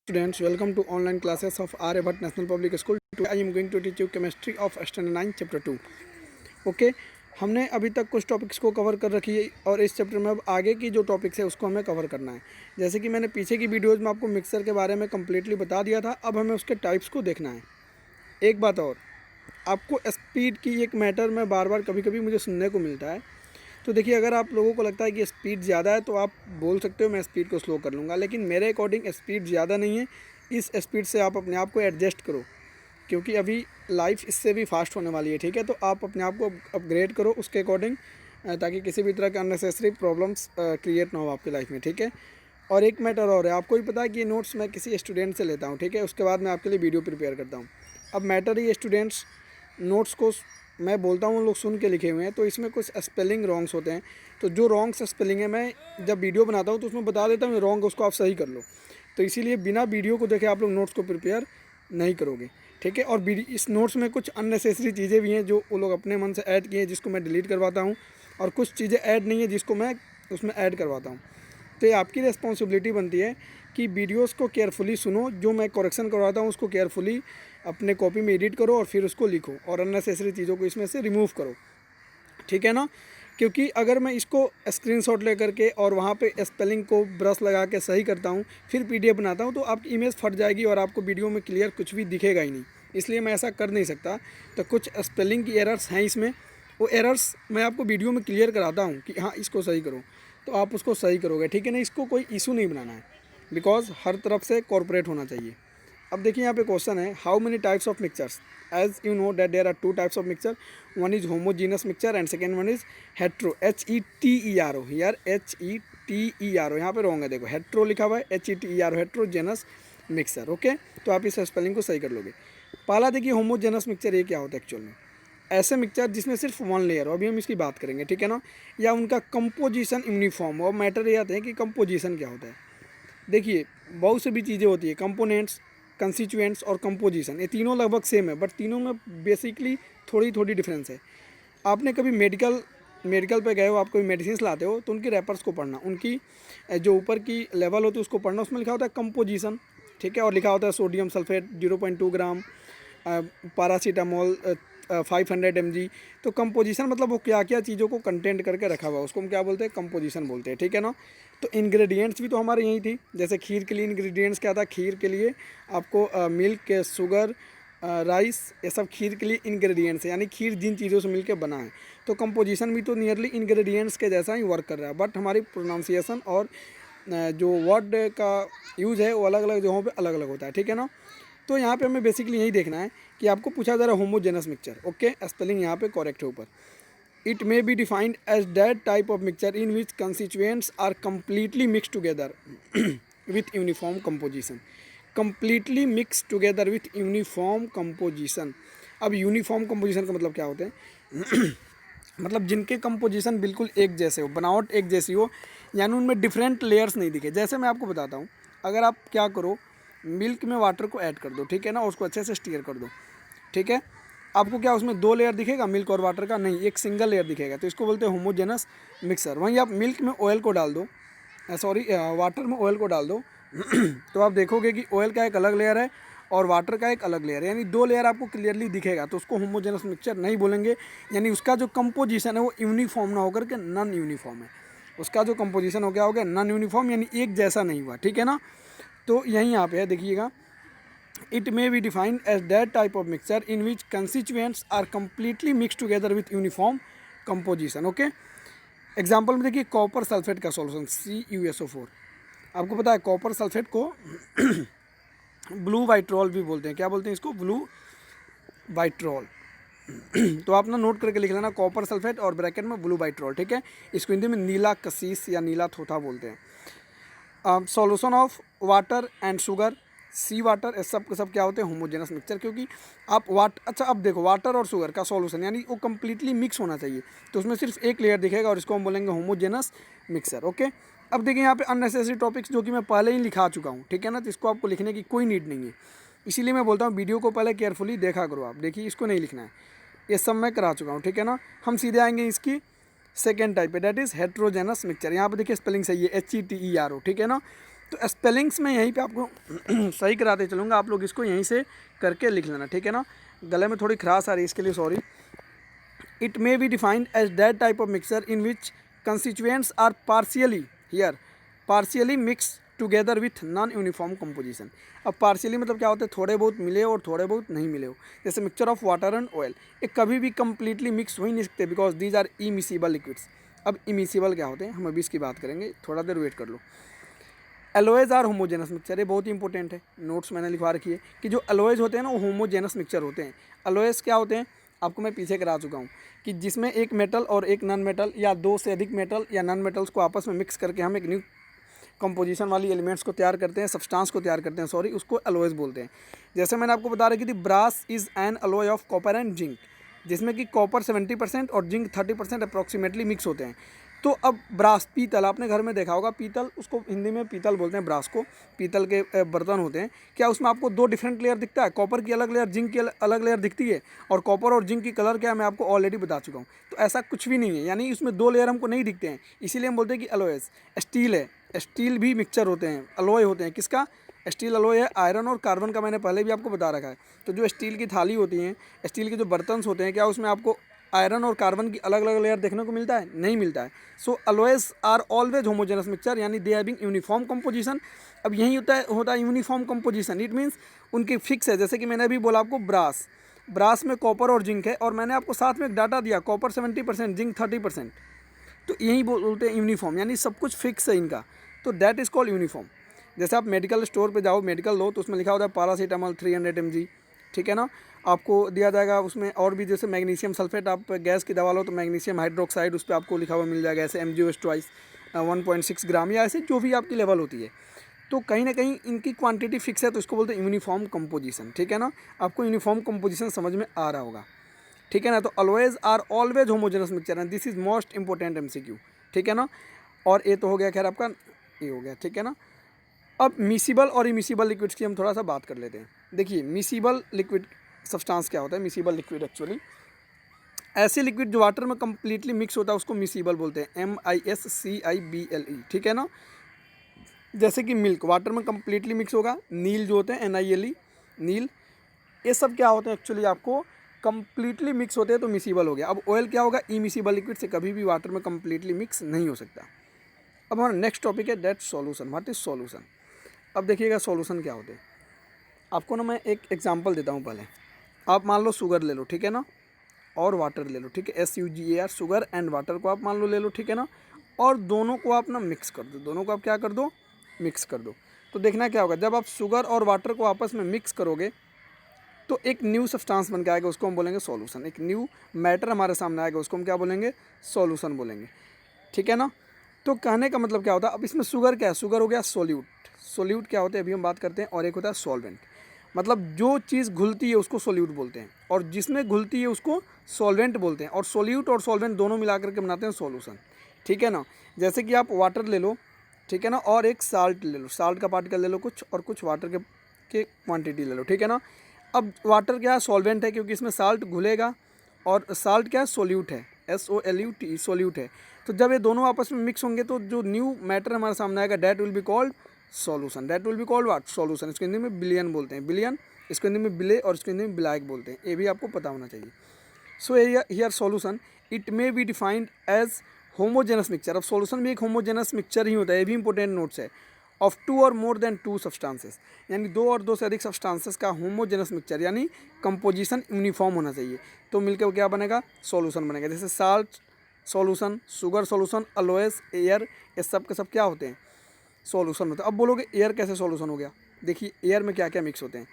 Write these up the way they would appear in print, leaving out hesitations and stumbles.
Students, welcome to online classes of Aryabhatta National Public School. Today I am going to teach you chemistry of standard 9 chapter 2. Okay हमने अभी तक कुछ topics को cover कर रखी है और इस चैप्टर में अब आगे की जो टॉपिक्स है उसको हमें कवर करना है। जैसे कि मैंने पीछे की वीडियोज़ में आपको मिक्सर के बारे में कम्प्लीटली बता दिया था, अब हमें उसके टाइप्स को देखना है। एक बात और, आपको स्पीड की एक मैटर में बार बार कभी कभी मुझे सुनने को मिलता है। तो देखिए, अगर आप लोगों को लगता है कि स्पीड ज़्यादा है तो आप बोल सकते हो मैं स्पीड को स्लो कर लूँगा, लेकिन मेरे अकॉर्डिंग स्पीड ज़्यादा नहीं है। इस स्पीड से आप अपने आप को एडजस्ट करो, क्योंकि अभी लाइफ इससे भी फास्ट होने वाली है। ठीक है, तो आप अपने आप को अपग्रेड करो उसके अकॉर्डिंग, ताकि किसी भी तरह के अननेसेसरी प्रॉब्लम्स क्रिएट ना हो आपकी लाइफ में। ठीक है, और एक मैटर और है, आपको भी पता है कि ये नोट्स मैं किसी स्टूडेंट से लेता हूँ। ठीक है, उसके बाद मैं आपके लिए वीडियो प्रिपेयर करता हूँ। अब मैटर ये स्टूडेंट्स नोट्स को मैं बोलता हूँ लोग सुन के लिखे हुए हैं, तो इसमें कुछ स्पेलिंग रॉन्ग्स होते हैं। तो जो रॉन्ग्स स्पेलिंग है मैं जब वीडियो बनाता हूँ तो उसमें बता देता हूँ रॉन्ग, उसको आप सही कर लो। तो इसीलिए बिना वीडियो को देखे आप लोग नोट्स को प्रिपेयर नहीं करोगे। ठीक है, और इस नोट्स में कुछ अननेसेसरी चीज़ें भी हैं जो वो लोग अपने मन से ऐड किए हैं, जिसको मैं डिलीट करवाता हूँ, और कुछ चीज़ें ऐड नहीं है जिसको मैं उसमें ऐड करवाता हूँ। तो ये आपकी रिस्पॉन्सिबिलिटी बनती है कि वीडियोस को केयरफुली सुनो, जो मैं करेक्शन करवाता हूँ उसको केयरफुली अपने कॉपी में एडिट करो और फिर उसको लिखो, और अननेसेसरी चीज़ों को इसमें से रिमूव करो। ठीक है ना, क्योंकि अगर मैं इसको स्क्रीनशॉट लेकर के और वहाँ पे स्पेलिंग को ब्रश लगा के सही करता हूँ, फिर पीडीएफ बनाता हूँ, तो आपकी इमेज फट जाएगी और आपको वीडियो में क्लियर कुछ भी दिखेगा ही नहीं। इसलिए मैं ऐसा कर नहीं सकता। तो कुछ स्पेलिंग की एरर्स हैं इसमें, वो एरर्स मैं आपको वीडियो में क्लियर कराता हूँ कि हाँ इसको सही करो, तो आप उसको सही करोगे। ठीक है ना, इसको कोई इशू नहीं बनाना है, बिकॉज हर तरफ से कॉर्पोरेट होना चाहिए। अब देखिए यहाँ पे क्वेश्चन है, how many types of mixtures. As you know that there are two types of mixture, one is homogeneous mixture and second one is hetero, HETERO। यार HETERO यहाँ पे रॉन्ग है, देखो हेट्रो लिखा हुआ है, HETERO हेट्रोजेनस मिक्सचर। ओके, तो आप इस स्पेलिंग को सही कर लोगे। पहला देखिए होमोजेनस मिक्सचर ये क्या होता है एक्चुअल में, ऐसे मिक्सचर जिसमें सिर्फ वन लेयर हो, अभी हम इसकी बात करेंगे। ठीक है ना, या उनका कंपोजिशन यूनिफॉर्म हो। मैटर ये आते हैं कि कंपोजिशन क्या होता है। देखिए बहुत सी भी चीज़ें होती है, कंपोनेंट्स, कंस्टिट्यूएंट्स और कंपोजिशन, ये तीनों लगभग सेम है, बट तीनों में बेसिकली थोड़ी थोड़ी डिफरेंस है। आपने कभी मेडिकल पे गए हो, आप कोई मेडिसिन लाते हो तो उनकी रैपर्स को पढ़ना, उनकी जो ऊपर की लेवल होती है उसको पढ़ना, उसमें लिखा होता है कंपोजिशन। ठीक है, और लिखा होता है सोडियम सल्फेट 0.2 ग्राम, पैरासीटामोल 500 mg। तो कंपोजिशन मतलब वो क्या क्या चीज़ों को कंटेंट करके रखा हुआ है, उसको हम क्या बोलते हैं, कंपोजिशन बोलते हैं। ठीक है ना, तो इंग्रेडिएंट्स भी तो हमारे यही थी। जैसे खीर के लिए इंग्रेडिएंट्स क्या था, खीर के लिए आपको मिल्क, शुगर, राइस, ये सब खीर के लिए इंग्रेडिएंट्स है, यानी खीर जिन चीज़ों से मिलकर बना है। तो कंपोजिशन भी तो नियरली इंग्रेडिएंट्स के जैसा ही वर्क कर रहा है, बट हमारी प्रोनाउंसिएशन और जो वर्ड का यूज़ है वो अलग अलग जगहों पे अलग अलग होता है। ठीक है ना, तो यहाँ पे हमें बेसिकली यही देखना है कि आपको पूछा जा रहा है होमोजेनस मिक्सचर। ओके, स्पेलिंग यहाँ पे करेक्ट है ऊपर। It may be defined as that type of mixture in which constituents are completely mix together with uniform composition. Completely mix together with uniform composition. अब यूनिफॉर्म कंपोजिशन का मतलब क्या होता है मतलब जिनके कंपोजिशन बिल्कुल एक जैसे हो, बनावट एक जैसी हो, यानी उनमें डिफरेंट लेयर्स नहीं दिखे। जैसे मैं आपको बताता हूँ, अगर आप क्या करो, मिल्क में वाटर को ऐड कर दो। ठीक है ना, उसको अच्छे से स्टीयर कर दो। ठीक है, आपको क्या उसमें दो लेयर दिखेगा मिल्क और वाटर का, नहीं, एक सिंगल लेयर दिखेगा, तो इसको बोलते हैं होमोजेनस मिक्सर। वहीं आप मिल्क में ऑयल को डाल दो, सॉरी वाटर में ऑयल को डाल दो तो आप देखोगे कि ऑयल का एक अलग लेयर है और वाटर का एक अलग लेयर है, यानी दो लेयर आपको क्लियरली दिखेगा, तो उसको होमोजेनस मिक्सचर नहीं बोलेंगे। यानी उसका जो कंपोजिशन है वो यूनिफॉर्म ना होकर के नॉन यूनिफॉर्म है। उसका जो कंपोजिशन हो गया नॉन यूनिफॉर्म, यानी एक जैसा नहीं हुआ। ठीक है ना, तो यहीं यहाँ पे है, देखिएगा, it may be defined as that type of mixture in which constituents are completely mix together with uniform composition. Okay, example में देखिए कॉपर सल्फेट का सॉल्यूशन CuSO4। आपको पता है कॉपर सल्फेट को ब्लू वाइट्रॉल भी बोलते हैं। क्या बोलते हैं इसको, ब्लू वाइट्रॉल। तो आप ना नोट करके लिख लेना, कॉपर सल्फेट और ब्रैकेट में ब्लू वाइट्रॉल। ठीक है, इसको हिंदी में नीला कसीस या नीला थोथा बोलते हैं। Solution of water and sugar, sea water, ये सब सब क्या होते हैं, होमोजेनस मिक्सचर। क्योंकि आप अच्छा अब देखो, वाटर और शुगर का सॉल्यूशन यानी वो कंप्लीटली मिक्स होना चाहिए, तो उसमें सिर्फ एक लेयर दिखेगा और इसको हम बोलेंगे होमोजेनस मिक्सचर। ओके, अब देखिए यहाँ पे अननेसेसरी टॉपिक्स जो कि मैं पहले ही लिखा चुका हूँ। ठीक है ना, तो इसको आपको लिखने की कोई नीड नहीं है, इसीलिए मैं बोलता हूँ वीडियो को पहले केयरफुली देखा करो आप। देखिए इसको नहीं लिखना है, ये सब मैं करा चुका हूँ। ठीक है ना, हम सीधे आएंगे इसकी सेकेंड टाइप पे, दैट इज़ हेट्रोजेनस मिक्सचर। यहाँ पे देखिए स्पेलिंग सही है, HETERO। ठीक है ना, तो स्पेलिंग्स में यहीं पे आपको सही कराते चलूँगा, आप लोग इसको यहीं से करके लिख लेना, ठीक है ना। गले में थोड़ी खराश आ रही है, इसके लिए sorry. It may be defined as that type of mixture in which constituents are partially mix together with non uniform composition. अब पार्शियली मतलब क्या होता है, थोड़े बहुत मिले और थोड़े बहुत नहीं मिले हो। जैसे mixture of water and oil, ये कभी भी कंप्लीटली मिक्स हो ही नहीं सकते, because these are immiscible liquids. अब इमिसिबल क्या होते हैं, हम अभी इसकी बात करेंगे, थोड़ा देर वेट कर लो। एलोएज आर होमोजेनस मिक्सचर, ये बहुत ही इंपॉर्टेंट है, नोट्स मैंने लिखवा रखी है कि जो एलोएज होते हैं ना वो होमोजेनस मिक्सचर होते हैं। एलोएज क्या होते हैं, आपको मैं पीछे करा चुका हूँ कि जिसमें एक मेटल और एक नॉन मेटल या दो से अधिक मेटल या नॉन मेटल्स को आपस में मिक्स करके हम एक न्यू कंपोजिशन वाली एलिमेंट्स को तैयार करते हैं, सब्सटेंस को तैयार करते हैं, सॉरी, उसको एलोएज बोलते हैं। जैसे मैंने आपको बता रखी थी, brass is an alloy of copper and zinc, जिसमें कि कॉपर 70% और जिंक 30% अप्रॉक्सीमेटली मिक्स होते हैं। तो अब ब्रास, पीतल, आपने घर में देखा होगा, पीतल, उसको हिंदी में पीतल बोलते हैं, ब्रास को। पीतल के बर्तन होते हैं, क्या उसमें आपको दो डिफरेंट लेयर दिखता है, कॉपर की अलग लेयर, जिंक की अलग लेयर दिखती है, और कॉपर और जिंक की कलर क्या है मैं आपको ऑलरेडी बता चुका हूँ। तो ऐसा कुछ भी नहीं है, यानी उसमें दो लेयर हमको नहीं दिखते हैं, इसीलिए हम बोलते हैं कि एलोएस। स्टील है, स्टील भी मिक्सचर होते हैं, अलॉय होते हैं, किसका, स्टील अलॉय है, आयरन और कार्बन का, मैंने पहले भी आपको बता रखा है। तो जो स्टील की थाली होती हैं, स्टील के जो बर्तन होते हैं, क्या उसमें आपको आयरन और कार्बन की अलग अलग लेयर देखने को मिलता है, नहीं मिलता है। So alloys are always homogeneous mixture, यानी दे हैविंग यूनिफॉर्म कंपोजिशन। अब यही होता है यूनिफॉर्म कंपोजिशन, इट मीन्स उनकी फिक्स है। जैसे कि मैंने अभी बोला आपको, ब्रास में कॉपर और जिंक है, और मैंने आपको साथ में एक डाटा दिया, कॉपर 70%, जिंक 30%, तो यही बोलते हैं यूनिफॉर्म, यानी सब कुछ फिक्स है इनका, तो दैट इज़ कॉल्ड यूनिफॉर्म। जैसे आप मेडिकल स्टोर पे जाओ, मेडिकल लो, तो उसमें लिखा होता है पैरासीटामॉल 300 mg, ठीक है ना, आपको दिया जाएगा उसमें। और भी जैसे मैग्नीशियम सल्फेट, आप गैस की दवा लो तो मैग्नीशियम हाइड्रोक्साइड उस पर आपको लिखा हुआ मिल जाएगा, ऐसे MgOs ट्वाइस 1.6 ग्राम, या ऐसे जो भी आपकी लेवल होती है। तो कहीं ना कहीं इनकी क्वांटिटी फिक्स है, तो इसको बोलते हैं यूनिफॉर्म कंपोजिशन, ठीक है ना। आपको यूनिफॉर्म कंपोजिशन समझ में आ रहा होगा, ठीक है ना। तो always are always homogeneous mixture, and this is most important MCQ, ठीक है ना। और ये तो हो गया, खैर आपका ये हो गया, ठीक है ना। अब मिसिबल और इमिसिबल लिक्विड्स की हम थोड़ा सा बात कर लेते हैं। देखिए, मिसिबल लिक्विड सब्सटेंस क्या होता है, मिसिबल लिक्विड एक्चुअली ऐसे लिक्विड जो वाटर में कंप्लीटली मिक्स होता है उसको मिसिबल बोलते हैं, MISCIBLE, ठीक है ना। जैसे कि मिल्क वाटर में कंप्लीटली मिक्स होगा, नील जो होते हैं NILE, नील, ये सब क्या होते हैं एक्चुअली आपको कंप्लीटली मिक्स होते हैं, तो मिसिबल हो गया। अब ऑयल क्या होगा, इमिसिबल लिक्विड से कभी भी वाटर में कंप्लीटली मिक्स नहीं हो सकता। अब हमारा नेक्स्ट टॉपिक है that solution, what is solution. अब देखिएगा सॉल्यूशन क्या होते हैं, आपको ना मैं एक एग्जांपल देता हूँ पहले। आप मान लो शुगर ले लो, ठीक है ना, और वाटर ले लो, ठीक है, SUGAR, शुगर एंड वाटर को आप मान लो ले लो, ठीक है ना, और दोनों को आप ना मिक्स कर दो, दोनों को आप क्या कर दो, मिक्स कर दो। तो देखना क्या होगा, जब आप शुगर और वाटर को आपस में मिक्स करोगे तो एक न्यू सब्सटेंस बन के आएगा, उसको हम बोलेंगे सॉल्यूशन। एक न्यू मैटर हमारे सामने आएगा, उसको हम क्या बोलेंगे, सॉल्यूशन बोलेंगे, ठीक है ना। तो कहने का मतलब क्या होता है, अब इसमें शुगर क्या है, शुगर हो गया सोल्यूट, सोल्यूट क्या होते हैं अभी हम बात करते हैं, और एक होता है सॉल्वेंट। मतलब जो चीज़ घुलती है उसको सोल्यूट बोलते हैं, और जिसमें घुलती है उसको सॉल्वेंट बोलते हैं, और सोल्यूट और सॉल्वेंट दोनों मिलाकर के बनाते हैं सॉल्यूशन, ठीक है ना। जैसे कि आप वाटर ले लो, ठीक है ना, और एक साल्ट ले लो, साल्ट का पार्टिकल ले लो कुछ, और कुछ वाटर के क्वांटिटी ले लो, ठीक है ना। अब वाटर क्या है, सॉल्वेंट है, क्योंकि इसमें साल्ट घुलेगा, और साल्ट क्या है, सोल्यूट है, SOLUT, सोल्यूट है। तो जब ये दोनों आपस में मिक्स होंगे तो जो न्यू मैटर हमारे सामने आएगा, that will be called solution, that will be called what, solution. इसको हिंदी में बिलियन बोलते हैं, बिलियन, इसको हिंदी में बिले, और इसको हिंदी में बिलायक बोलते हैं, ये भी आपको पता होना चाहिए। So here solution, it may be defined as homogeneous mixture. अब सॉल्यूशन भी एक होमोजेनस मिक्सचर ही होता है, ये भी इंपॉर्टेंट नोट्स है, ऑफ 2 और मोर देन 2 सब्सटेंसेस, यानी 2 और 2 से अधिक सब्सटेंसेस का होमोजेनस मिक्सचर, यानी कंपोजिशन यूनिफॉर्म होना चाहिए, तो मिलकर क्या बनेगा, सॉल्यूशन बनेगा। जैसे salt solution, sugar solution, alloys, air, ये सब के सब क्या होते हैं, सॉल्यूशन होता है। अब बोलोगे एयर कैसे सॉल्यूशन हो गया, देखिए एयर में क्या क्या मिक्स होते हैं।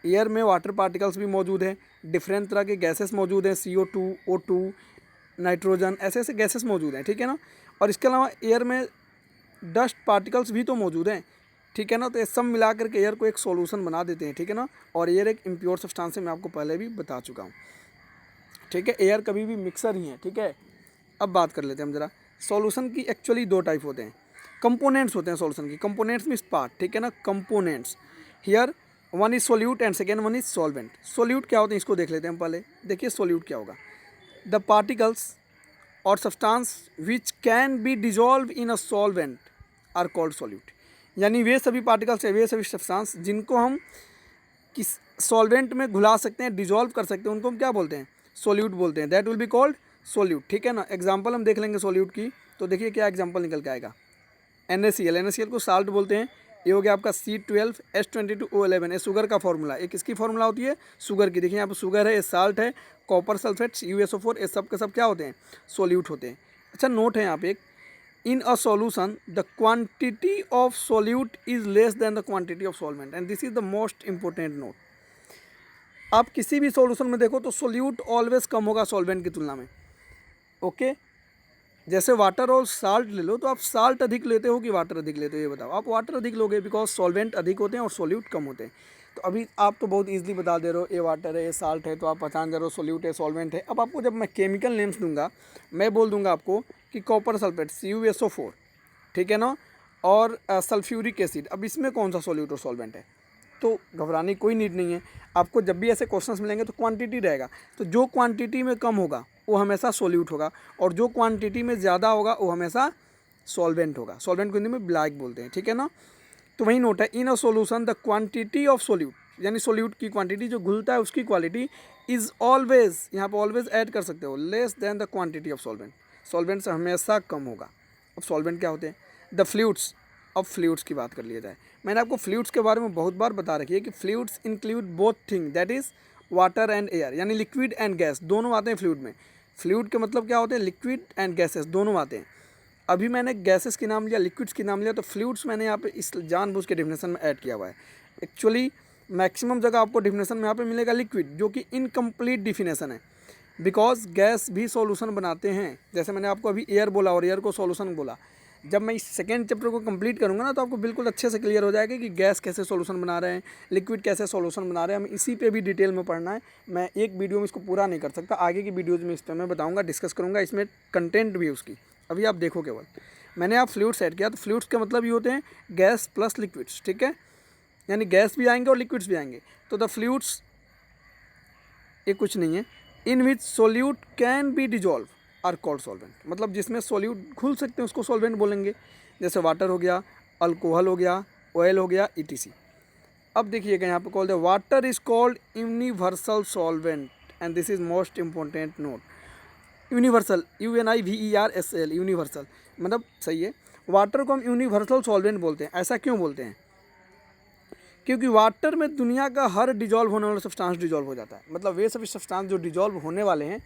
एयर में वाटर पार्टिकल्स भी मौजूद हैं, डिफरेंट तरह के गैसेस मौजूद हैं, CO2, O2, नाइट्रोजन, ऐसे ऐसे गैसेस मौजूद हैं, ठीक है ना। और इसके अलावा एयर में डस्ट पार्टिकल्स भी तो मौजूद हैं, ठीक है ना। तो ये सब मिला करके एयर को एक सॉल्यूशन बना देते हैं, ठीक है ना। और एयर एक इम्प्योर सब्सटेंस है, मैं आपको पहले भी बता चुका हूँ, ठीक है। एयर कभी भी मिक्सर ही है, ठीक है। अब बात कर लेते हैं हम जरा, सॉल्यूशन की एक्चुअली 2 टाइप होते हैं, कंपोनेंट्स होते हैं सॉल्यूशन की, कंपोनेंट्स मीन्स पार्ट, ठीक है ना, components. Here one is solute and second one is solvent. Solute क्या होते हैं इसको देख लेते हैं हम पहले। देखिए सोल्यूट क्या होगा, the particles or substance which can be dissolve in a solvent are called solute. यानी वे सभी पार्टिकल्स है, वे सभी सब्सटेंस जिनको हम किस सॉल्वेंट में घुला सकते हैं, डिजॉल्व कर सकते हैं, उनको हम क्या बोलते हैं, सोल्यूट बोलते हैं। That will be called solute, ठीक है ना। एग्जाम्पल हम देख लेंगे सोल्यूट की, तो देखिए क्या एग्जाम्पल निकल के आएगा। NaCl, NaCl को साल्ट बोलते हैं। ये हो गया आपका C12H22O11, ये शुगर का फॉर्मूला, एक किसकी फॉर्मूला होती है, शुगर की। देखिए यहाँ पर शुगर है, ये साल्ट है, कॉपर सल्फेट USO4, ये सब के सब क्या होते हैं, सोल्यूट होते हैं। अच्छा नोट है यहाँ पे एक, in a solution the quantity of solute is less than the quantity of solvent, and this is the most important note. आप किसी भी सॉल्यूशन में देखो तो सोल्यूट ऑलवेज कम होगा सॉल्वेंट की तुलना में, ओके। जैसे वाटर और साल्ट ले लो, तो आप साल्ट अधिक लेते हो कि वाटर अधिक लेते हो, ये बताओ। आप वाटर अधिक लोगे बिकॉज सॉल्वेंट अधिक होते हैं और सोल्यूट कम होते हैं। तो अभी आप तो बहुत इजीली बता दे रहे हो, ये वाटर है, ये साल्ट है, तो आप पहचान जा रहे हो सोल्यूट है, सॉल्वेंट है। अब आपको जब मैं केमिकल नेम्स दूंगा, मैं बोल दूंगा आपको कि कॉपर सल्फेट CuSO4, ठीक है ना, और सल्फ्यूरिक एसिड, अब इसमें कौन सा सोल्यूट और सॉल्वेंट है। तो घबराने की कोई नीड नहीं है। आपको जब भी ऐसे क्वेश्चंस मिलेंगे तो क्वांटिटी रहेगा, तो जो क्वांटिटी में कम होगा वो हमेशा सोल्यूट होगा, और जो क्वांटिटी में ज़्यादा होगा वो हमेशा सॉल्वेंट होगा। सॉल्वेंट को हिंदी में ब्लैक बोलते हैं, ठीक है ना। तो वही नोट है, in a solution the quantity of solute, यानी सोल्यूट की क्वांटिटी जो घुलता है उसकी क्वालिटी इज़ ऑलवेज, यहाँ पर ऑलवेज ऐड कर सकते हो, less than the quantity of solvent, solvent से हमेशा कम होगा। अब सॉल्वेंट क्या होते हैं, द फ्लूइड्स। अब फ्लूइड्स की बात कर लिया जाए, मैंने आपको फ्लूइड्स के बारे में बहुत बार बता रखी है कि fluids include both thing, that is water and air, यानी लिक्विड एंड गैस, दोनों आते हैं फ्लूइड में। फ्लूइड के मतलब क्या होते हैं, लिक्विड एंड गैसेस दोनों आते हैं। अभी मैंने गैसेस के नाम लिया, लिक्विड्स के नाम लिया, तो फ्लूइड्स मैंने यहाँ पे इस जानबूझ के डेफिनेशन में ऐड किया हुआ है। एक्चुअली मैक्सिमम जगह आपको डेफिनेशन में यहाँ पे मिलेगा लिक्विड, जो कि इनकम्प्लीट डिफिनेशन है, बिकॉज गैस भी सॉल्यूशन बनाते हैं। जैसे मैंने आपको अभी एयर बोला और एयर को सॉल्यूशन बोला। जब मैं इस सेकेंड चैप्टर को कंप्लीट करूँगा ना, तो आपको बिल्कुल अच्छे से क्लियर हो जाएगा कि गैस कैसे सॉल्यूशन बना रहे हैं, लिक्विड कैसे सॉल्यूशन बना रहे हैं। हमें इसी पे भी डिटेल में पढ़ना है। मैं एक वीडियो में इसको पूरा नहीं कर सकता, आगे की वीडियोज़ में इस पर मैं बताऊँगा, डिस्कस करूँगा, इसमें कंटेंट भी है उसकी। अभी आप देखो केवल, मैंने आप फ्लूइड्स ऐड किया, तो फ्लूइड्स का मतलब ये होते हैं गैस प्लस लिक्विड्स, ठीक है, यानी गैस भी आएंगे और लिक्विड्स भी आएंगे। तो द फ्लूइड्स ये कुछ नहीं है, in which solute can be dissolve are called solvent, मतलब जिसमें सोल्यूट घुल सकते हैं उसको सॉल्वेंट बोलेंगे। जैसे वाटर हो गया, अल्कोहल हो गया, ऑयल हो गया, ETC। अब देखिएगा यहाँ पे कॉल्ड है, water is called universal solvent, and this is most important note. Universal, UNIVERSAL, universal मतलब सही है। वाटर को हम यूनिवर्सल सॉल्वेंट बोलते हैं। ऐसा क्यों बोलते हैं, क्योंकि वाटर में दुनिया का हर डिजॉल्व होने वाला सब्सटेंस डिजॉल्व हो जाता है। मतलब वे सभी सब्सटेंस जो डिजॉल्व होने वाले हैं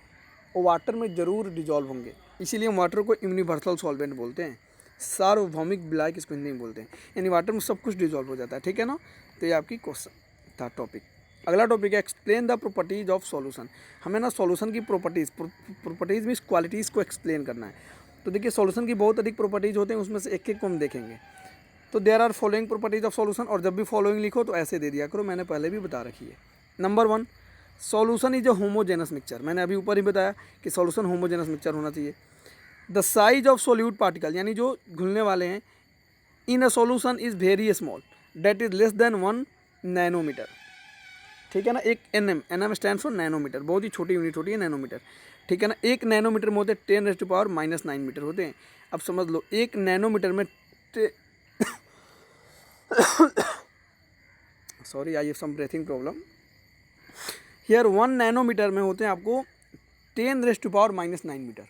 वो वाटर में ज़रूर डिजॉल्व होंगे, इसीलिए हम वाटर को यूनिवर्सल सॉल्वेंट बोलते हैं। सार्वभौमिक ब्लैक इसको हिंदी में बोलते हैं, यानी वाटर में सब कुछ डिजॉल्व हो जाता है, ठीक है ना। तो ये आपकी क्वेश्चन था टॉपिक। अगला टॉपिक है explain the properties of solution. हमें ना सॉल्यूशन की प्रॉपर्टीज़ मीन्स क्वालिटीज़ को एक्सप्लेन करना है। तो देखिए सॉल्यूशन की बहुत अधिक प्रॉपर्टीज़ होते हैं, उसमें से एक एक को हम देखेंगे। तो there are following properties of solution, और जब भी फॉलोइंग लिखो तो ऐसे दे दिया करो, मैंने पहले भी बता रखी है। Number 1, solution is a homogeneous mixture. मैंने अभी ऊपर ही बताया कि सॉल्यूशन होमोजेनस मिक्सचर होना चाहिए। The size of solute particle, यानी जो घुलने वाले हैं, in a solution is very small, that is less than 1 nanometre, ठीक है ना। एक NM स्टैंड फॉर नैनोमीटर, बहुत ही छोटी यूनिट होती है नैनोमीटर, ठीक है ना। 1 नैनोमीटर में होते हैं 10⁻⁻9 मीटर होते हैं। अब समझ लो 1 नैनोमीटर में sorry, I have some breathing problem here. 1 nanometre में होते हैं आपको 10⁻⁻9 मीटर,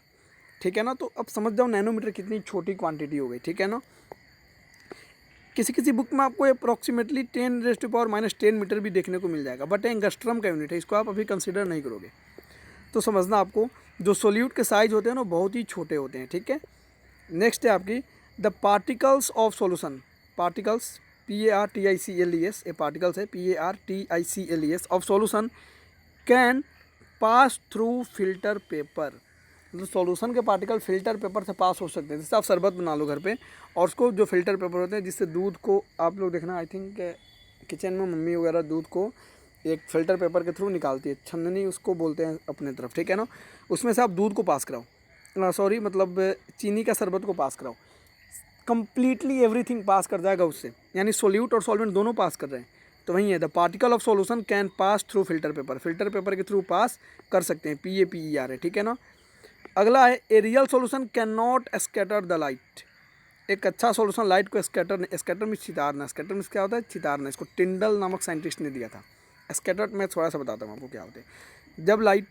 ठीक है ना। तो अब समझ जाओ नैनोमीटर कितनी छोटी क्वांटिटी हो गई, ठीक है ना। किसी किसी बुक में आपको अप्रॉक्सीमेटली 10⁻10 मीटर भी देखने को मिल जाएगा, बट एंगस्ट्रम का यूनिट है, इसको आप अभी कंसिडर नहीं करोगे। तो समझना आपको जो सोल्यूट के साइज होते हैं ना बहुत ही छोटे होते हैं, ठीक है। नेक्स्ट है आपकी the particles of solution. Particles PARTICLES, ये पार्टिकल्स है PARTICLES of solution can pass through filter paper. मतलब सॉल्यूशन के पार्टिकल फिल्टर पेपर से पास हो सकते हैं। जैसे आप शरबत बना लो घर पे, और उसको जो फिल्टर पेपर होते हैं जिससे दूध को आप लोग देखना, आई थिंक किचन में मम्मी वगैरह दूध को एक फ़िल्टर पेपर के थ्रू निकालती है, छन्नी उसको बोलते हैं अपने तरफ, ठीक है ना। उसमें से आप दूध को पास कराओ, सॉरी मतलब चीनी का शरबत को पास कराओ, कंप्लीटली एवरीथिंग पास कर जाएगा उससे, यानी सोल्यूट और सॉल्वेंट दोनों पास कर रहे हैं। तो वही है, the particle of solution can pass through filter paper, filter paper के थ्रू पास कर सकते हैं, PAPER है, ठीक है ना। अगला है a real solution can not scatter the light. एक अच्छा सॉल्यूशन लाइट को स्कैटर में चितारना। स्कैटर में क्या होता है? चितारना। इसको टिंडल नामक साइंटिस्ट ने दिया था। स्कैटर मैं थोड़ा सा बताता हूँ आपको क्या होते हैं। जब लाइट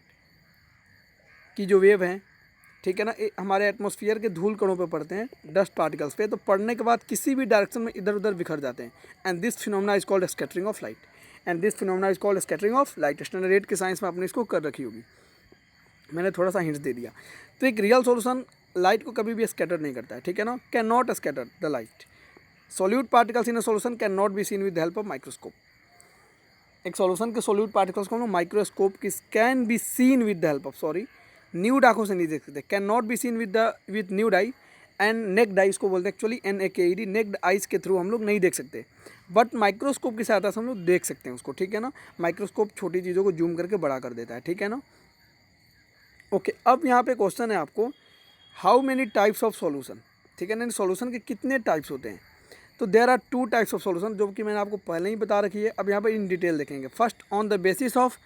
की जो वेव है, ठीक है ना, हमारे एटमॉस्फेयर के धूल कणों पे पड़ते हैं, डस्ट पार्टिकल्स पे, तो पड़ने के बाद किसी भी डायरेक्शन में इधर उधर बिखर जाते हैं। And this phenomena is called scattering of light. And this phenomena is called scattering of light. Standard 8 की साइंस में आपने इसको कर रखी होगी, मैंने थोड़ा सा हिंट दे दिया। तो एक रियल सॉल्यूशन लाइट को कभी भी स्कैटर नहीं करता है, ठीक है ना, can not scatter the light. Solute particles in a solution can not be seen with the help of microscope. एक सॉल्यूशन के सोल्यूट पार्टिकल्स को हम लोग माइक्रोस्कोप की can be seen with the help of, sorry, nude आंखों से नहीं देख सकते, can not be seen with nude I and necked आई, इसको बोलते हैं एक्चुअली NAKED, नेक्ड आइज के थ्रू हम लोग नहीं देख सकते, बट माइक्रोस्कोप की सहायता से हम लोग देख सकते हैं उसको, ठीक है ना। माइक्रोस्कोप छोटी चीज़ों को जूम करके बड़ा कर देता है, ठीक है ना। ओके, अब यहाँ पे क्वेश्चन है आपको, how many types of solution, ठीक है ना, सॉल्यूशन के कितने टाइप्स होते हैं। तो there are 2 types of solution, जो कि मैंने आपको पहले ही बता रखी है। अब यहाँ पर इन डिटेल देखेंगे। First, on the basis of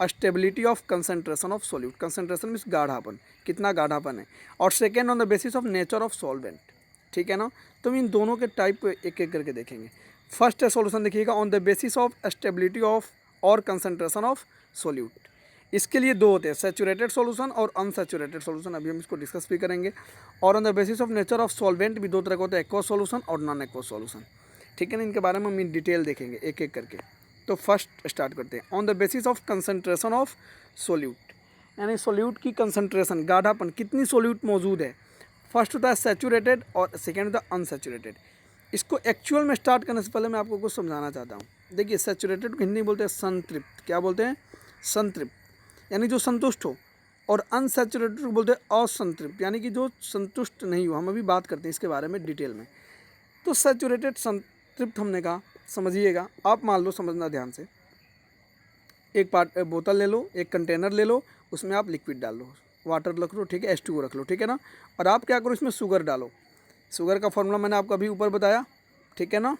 stability of concentration of solute. Concentration means गाढ़ापन, कितना गाढ़ापन है। और second, on the basis of nature of solvent, ठीक है ना। तो हम इन दोनों के टाइप को एक एक करके देखेंगे। फर्स्ट सॉल्यूशन देखिएगा, on the basis of stability of और कंसंट्रेशन ऑफ सॉल्यूट। इसके लिए 2 होते हैं, सैचुरेटेड सॉल्यूशन और अनसैचुरेटेड सॉल्यूशन। अभी हम इसको डिस्कस भी करेंगे। और on the basis of nature of solvent भी 2 तरह का होता है, एक्वस सॉल्यूशन और नॉन एक्वस सॉल्यूशन, ठीक है ना। इनके बारे में हम इन डिटेल देखेंगे एक एक करके। तो फर्स्ट स्टार्ट करते हैं, on the basis of concentration of solute, यानी सोल्यूट की कंसंट्रेशन, गाढ़ापन, कितनी सोल्यूट मौजूद है। फर्स्ट होता है सैचुरेटेड और सेकेंड होता है अनसैचुरेटेड। इसको एक्चुअल में स्टार्ट करने से पहले मैं आपको कुछ समझाना चाहता हूँ। देखिए, सैचुरेटेड को हिंदी में बोलते हैं संतृप्त। क्या बोलते हैं? संतृप्त, यानी जो संतुष्ट हो। और अनसैचुरेटेड को बोलते हैं असंतृप्त, यानी कि जो संतुष्ट नहीं हो। हम अभी बात करते हैं इसके बारे में डिटेल में। तो सैचुरेटेड, संतृप्त हमने कहा, समझिएगा आप, मान लो, समझना ध्यान से, एक बोतल ले लो, एक कंटेनर ले लो, उसमें आप लिक्विड डाल लो, वाटर रख लो, ठीक है, H2O रख लो, ठीक है ना। और आप क्या करो, इसमें शुगर डालो। शुगर का फॉर्मूला मैंने आपको अभी ऊपर बताया, ठीक है ना।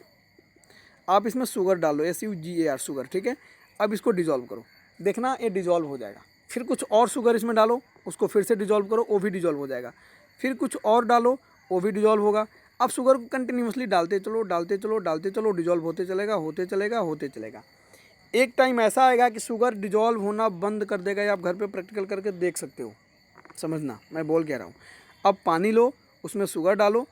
आप इसमें शुगर डालो, SUGAR, शुगर, ठीक है। अब इसको डिजॉल्व करो, देखना ये डिजॉल्व हो जाएगा। फिर कुछ और शुगर इसमें डालो, उसको फिर से डिजॉल्व करो, वो भी डिजॉल्व हो जाएगा। फिर कुछ और डालो, वो भी डिजॉल्व होगा। अब शुगर को कंटिन्यूसली डालते चलो, डालते चलो, डालते चलो, डिजॉल्व होते चलेगा, होते चलेगा, होते चलेगा। एक टाइम ऐसा आएगा कि शुगर डिजॉल्व होना बंद कर देगा। या आप घर पे प्रैक्टिकल करके देख सकते हो, समझना मैं बोल क्या रहा हूँ। अब पानी लो, उसमें शुगर डालो,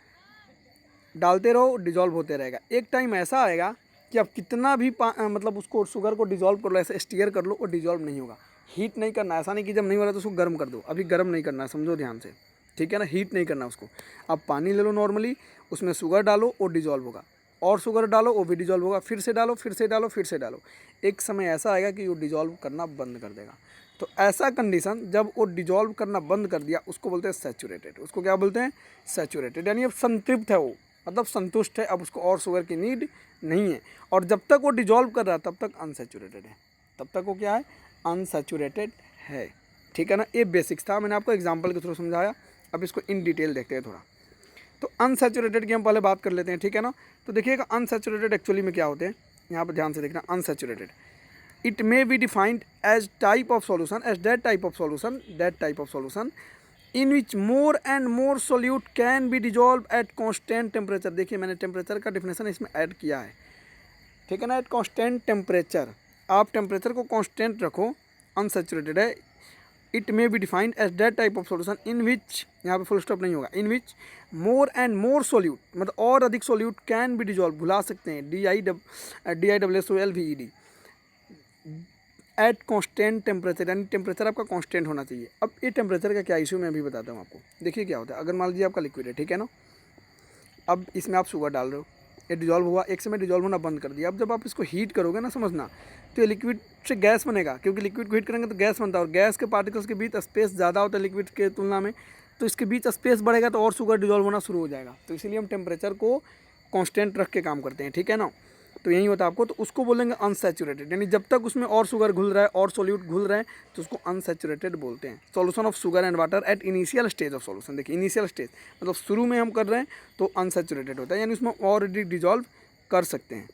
डालते रहो, डिजॉल्व होते रहेगा। एक टाइम ऐसा आएगा कि आप कितना भी मतलब उसको शुगर को डिजॉल्व कर लो, ऐसे स्टीयर कर लो, वो डिजॉल्व नहीं होगा। हीट नहीं करना, ऐसा नहीं कि जब नहीं हो रहा तो उसको गर्म कर दो, अभी गर्म नहीं करना है, समझो ध्यान से, ठीक है ना। हीट नहीं करना उसको। अब पानी ले लो नॉर्मली, उसमें शुगर डालो, वो डिजॉल्व होगा, और शुगर डालो, वो भी डिजॉल्व होगा, फिर से डालो, फिर से डालो, फिर से डालो। एक समय ऐसा आएगा कि वो डिजॉल्व करना बंद कर देगा। तो ऐसा कंडीशन जब वो डिजॉल्व करना बंद कर दिया, उसको बोलते हैं सैचुरेटेड। उसको क्या बोलते हैं? सैचुरेटेड, यानी अब संतृप्त है वो, मतलब संतुष्ट है, अब उसको और शुगर की नीड नहीं है। और जब तक वो डिजॉल्व कर रहा है तब तक अनसैचुरेटेड है, तब तक वो क्या है? अनसैचुरेटेड है, ठीक है ना। ये बेसिक्स था, मैंने आपको एग्जांपल के थ्रू समझाया। अब इसको इन डिटेल देखते हैं थोड़ा। तो अनसैचुरेटेड की हम पहले बात कर लेते हैं, ठीक है ना। तो देखिएगा अनसैचुरेटेड एक्चुअली में क्या होते हैं, यहाँ पर ध्यान से देखना। Unsaturated, it may be defined as type of solution, as that type of solution in which more and more solute can be dissolve at constant temperature. देखिए, मैंने टेम्परेचर का डिफिनेशन इसमें ऐड किया है, ठीक है ना। एट कॉन्स्टेंट टेम्परेचर, आप टेम्परेचर को कॉन्स्टेंट रखो, अनसैचुरेटेड है। It may be defined as that type of solution in which, यहाँ पे फुल स्टॉप नहीं होगा, इन which more and more solute, मतलब और अधिक सोल्यूट कैन बी डिजॉल्व, भुला सकते हैं, DISSOLVED, एट कॉन्स्टेंट टेम्परेचर, यानी टेम्परेचर आपका कॉन्स्टेंट होना चाहिए। अब ये टेम्परेचर का क्या इशू मैं अभी बताता हूँ आपको। देखिए क्या होता है, अगर मान लीजिए आपका लिक्विड है, ठीक है ना। अब इसमें आप शुगर डाल रहे हो, ये डिजॉल्व हुआ, एक समय डिजॉल्व होना बंद कर दिया। अब जब आप इसको हीट करोगे ना, समझना, तो ये लिक्विड से गैस बनेगा, क्योंकि लिक्विड को हीट करेंगे तो गैस बनता है, और गैस के पार्टिकल्स के बीच स्पेस ज़्यादा होता है लिक्विड के तुलना में, तो इसके बीच स्पेस बढ़ेगा तो और शुगर डिजॉल्व होना शुरू हो जाएगा। तो इसीलिए हम टेम्परेचर को कॉन्स्टेंट रख के काम करते हैं, ठीक है ना। तो यही होता है आपको। तो उसको बोलेंगे अनसैचुरेटेड, यानी जब तक उसमें और शुगर घुल रहा है और सोल्यूट घुल रहे हैं तो उसको अनसैचुरेटेड बोलते हैं। Solution of sugar and water at initial stage of solution. देखिए, इनिशियल स्टेज मतलब शुरू में हम कर रहे हैं तो अनसैचुरेटेड होता है, यानी उसमें ऑलरेडी डिजॉल्व कर सकते हैं।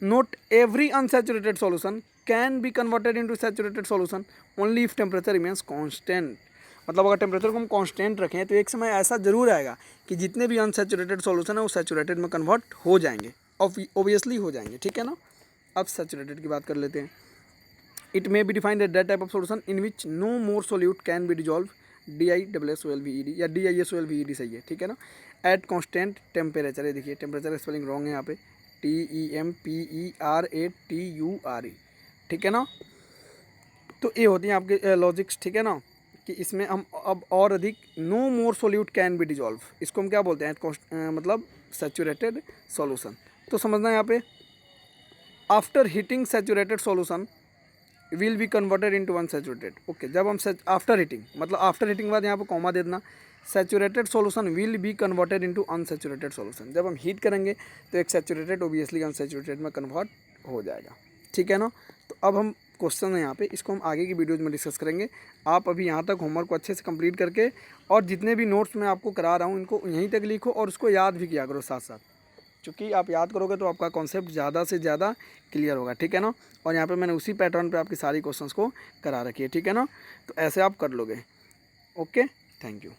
Note every unsaturated solution can be converted into saturated solution only if temperature remains constant. मतलब अगर टेम्परेचर को हम कांस्टेंट रखें तो एक समय ऐसा ज़रूर आएगा कि जितने भी अनसैचुरेटेड सॉल्यूशन है वो सैचुरेटेड में कन्वर्ट हो जाएंगे, ऑब्वियसली हो जाएंगे, ठीक है ना। अब सैचुरेटेड की बात कर लेते हैं। It may be defined at that type of solution in which no more solute can be dissolve, DISSOLVED या DISOLVED सही है, ठीक है ना। एट कॉन्स्टेंट टेम्परेचर, ये देखिए टेम्परेचर स्पेलिंग रॉन्ग है यहाँ पे, TEMPERATURE, ठीक है ना। तो ये होती हैं आपके लॉजिक्स, ठीक है ना, कि इसमें हम अब और अधिक no more solute can be dissolve, इसको हम क्या बोलते हैं मतलब सैचुरेटेड सॉल्यूशन। तो समझना यहाँ पे after heating saturated solution will be converted into unsaturated. Okay, जब हम आफ्टर हीटिंग, मतलब आफ्टर हीटिंग बाद यहाँ पे कॉमा दे देना, saturated solution will be converted into unsaturated solution. जब हम हीट करेंगे तो एक सैचुरेटेड ऑब्वियसली अनसैचुरेटेड में कन्वर्ट हो जाएगा, ठीक है ना। तो अब हम क्वेश्चन है यहाँ पे, इसको हम आगे की वीडियोज़ में डिस्कस करेंगे। आप अभी यहाँ तक होमवर्क को अच्छे से कंप्लीट करके और जितने भी नोट्स मैं आपको करा रहा हूँ इनको यहीं तक लिखो और उसको याद भी किया करो साथ साथ, क्योंकि आप याद करोगे तो आपका कॉन्सेप्ट ज़्यादा से ज़्यादा क्लियर होगा, ठीक है ना। और यहाँ पे मैंने उसी पैटर्न पे आपकी सारी क्वेश्चंस को करा रखी है, ठीक है ना। तो ऐसे आप कर लोगे। Okay, thank you.